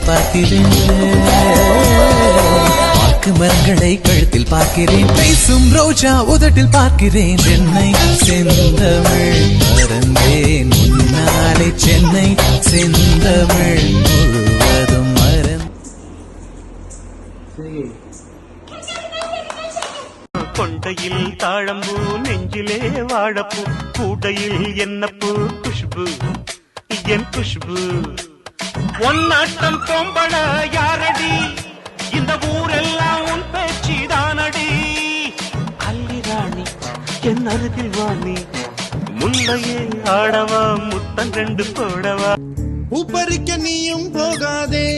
பார்க்கிறேன் பாக்கு மரங்களை கழுத்தில் பார்க்கிறேன் பேசும் ரோஜா உதட்டில் பார்க்கிறேன் சென்னை செந்தமிழ் மறந்தேன் முன்னாலே சென்னை செந்தமிழ் முழுவதும் கொண்டையில் தாழம்பூ நெஞ்சிலே வாழப்பூ கூடையில் என்னப்பூ குஷ்பு என் குஷ்பு ஒன்னாட்டம் பொம்பள யாரடி இந்த ஊரெல்லாம் உன் பேச்சிதானடி அல்லிராணி என் அருகில் வாணி முன்னையே ஆடவா முத்தம் கண்டு போடவா உப்பரிக்க நீயும் போகாதே.